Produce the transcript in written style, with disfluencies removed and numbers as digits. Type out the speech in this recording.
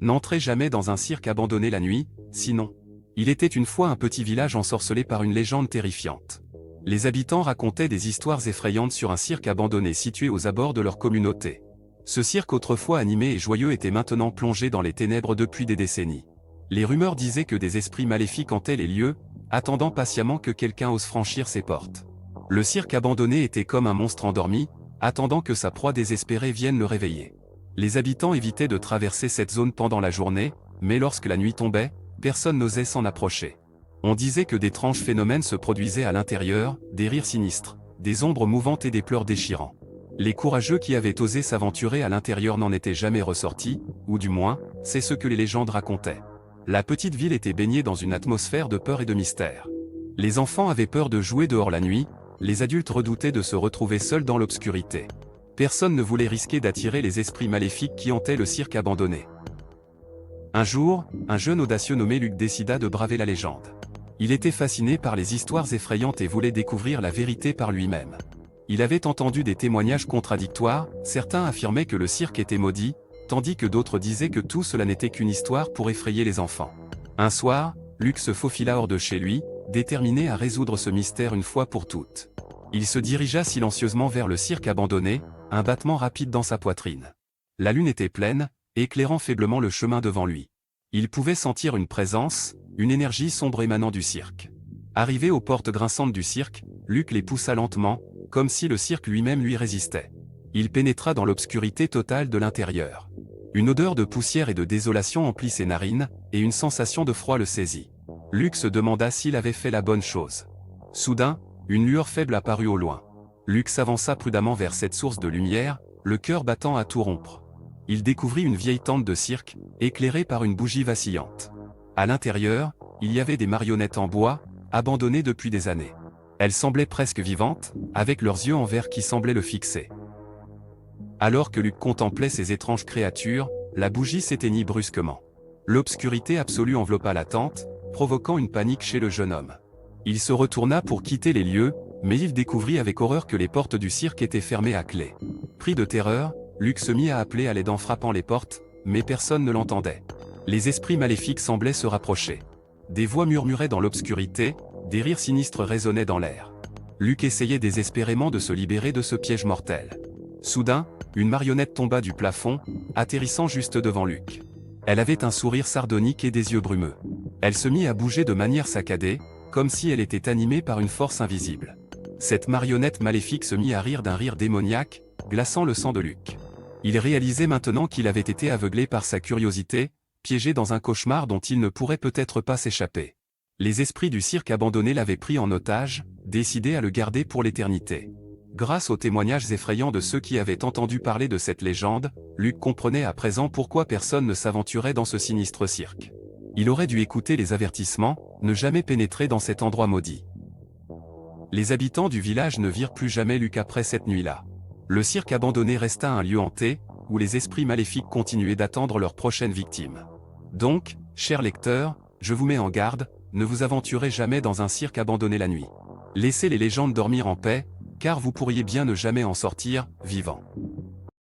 N'entrez jamais dans un cirque abandonné la nuit, sinon. Il était une fois un petit village ensorcelé par une légende terrifiante. Les habitants racontaient des histoires effrayantes sur un cirque abandonné situé aux abords de leur communauté. Ce cirque autrefois animé et joyeux était maintenant plongé dans les ténèbres depuis des décennies. Les rumeurs disaient que des esprits maléfiques hantaient les lieux, attendant patiemment que quelqu'un ose franchir ses portes. Le cirque abandonné était comme un monstre endormi, attendant que sa proie désespérée vienne le réveiller. Les habitants évitaient de traverser cette zone pendant la journée, mais lorsque la nuit tombait, personne n'osait s'en approcher. On disait que d'étranges phénomènes se produisaient à l'intérieur, des rires sinistres, des ombres mouvantes et des pleurs déchirants. Les courageux qui avaient osé s'aventurer à l'intérieur n'en étaient jamais ressortis, ou du moins, c'est ce que les légendes racontaient. La petite ville était baignée dans une atmosphère de peur et de mystère. Les enfants avaient peur de jouer dehors la nuit, les adultes redoutaient de se retrouver seuls dans l'obscurité. Personne ne voulait risquer d'attirer les esprits maléfiques qui hantaient le cirque abandonné. Un jour, un jeune audacieux nommé Luc décida de braver la légende. Il était fasciné par les histoires effrayantes et voulait découvrir la vérité par lui-même. Il avait entendu des témoignages contradictoires, certains affirmaient que le cirque était maudit, tandis que d'autres disaient que tout cela n'était qu'une histoire pour effrayer les enfants. Un soir, Luc se faufila hors de chez lui, déterminé à résoudre ce mystère une fois pour toutes. Il se dirigea silencieusement vers le cirque abandonné, un battement rapide dans sa poitrine. La lune était pleine, éclairant faiblement le chemin devant lui. Il pouvait sentir une présence, une énergie sombre émanant du cirque. Arrivé aux portes grinçantes du cirque, Luc les poussa lentement, comme si le cirque lui-même lui résistait. Il pénétra dans l'obscurité totale de l'intérieur. Une odeur de poussière et de désolation emplit ses narines, et une sensation de froid le saisit. Luc se demanda s'il avait fait la bonne chose. Soudain, une lueur faible apparut au loin. Luc s'avança prudemment vers cette source de lumière, le cœur battant à tout rompre. Il découvrit une vieille tente de cirque, éclairée par une bougie vacillante. À l'intérieur, il y avait des marionnettes en bois, abandonnées depuis des années. Elles semblaient presque vivantes, avec leurs yeux en verre qui semblaient le fixer. Alors que Luc contemplait ces étranges créatures, la bougie s'éteignit brusquement. L'obscurité absolue enveloppa la tente, provoquant une panique chez le jeune homme. Il se retourna pour quitter les lieux, mais il découvrit avec horreur que les portes du cirque étaient fermées à clé. Pris de terreur, Luc se mit à appeler à l'aide en frappant les portes, mais personne ne l'entendait. Les esprits maléfiques semblaient se rapprocher. Des voix murmuraient dans l'obscurité, des rires sinistres résonnaient dans l'air. Luc essayait désespérément de se libérer de ce piège mortel. Soudain, une marionnette tomba du plafond, atterrissant juste devant Luc. Elle avait un sourire sardonique et des yeux brumeux. Elle se mit à bouger de manière saccadée, comme si elle était animée par une force invisible. Cette marionnette maléfique se mit à rire d'un rire démoniaque, glaçant le sang de Luc. Il réalisait maintenant qu'il avait été aveuglé par sa curiosité, piégé dans un cauchemar dont il ne pourrait peut-être pas s'échapper. Les esprits du cirque abandonné l'avaient pris en otage, décidés à le garder pour l'éternité. Grâce aux témoignages effrayants de ceux qui avaient entendu parler de cette légende, Luc comprenait à présent pourquoi personne ne s'aventurait dans ce sinistre cirque. Il aurait dû écouter les avertissements, ne jamais pénétrer dans cet endroit maudit. Les habitants du village ne virent plus jamais Luc après cette nuit-là. Le cirque abandonné resta un lieu hanté, où les esprits maléfiques continuaient d'attendre leur prochaine victime. Donc, chers lecteurs, je vous mets en garde, ne vous aventurez jamais dans un cirque abandonné la nuit. Laissez les légendes dormir en paix, car vous pourriez bien ne jamais en sortir, vivant.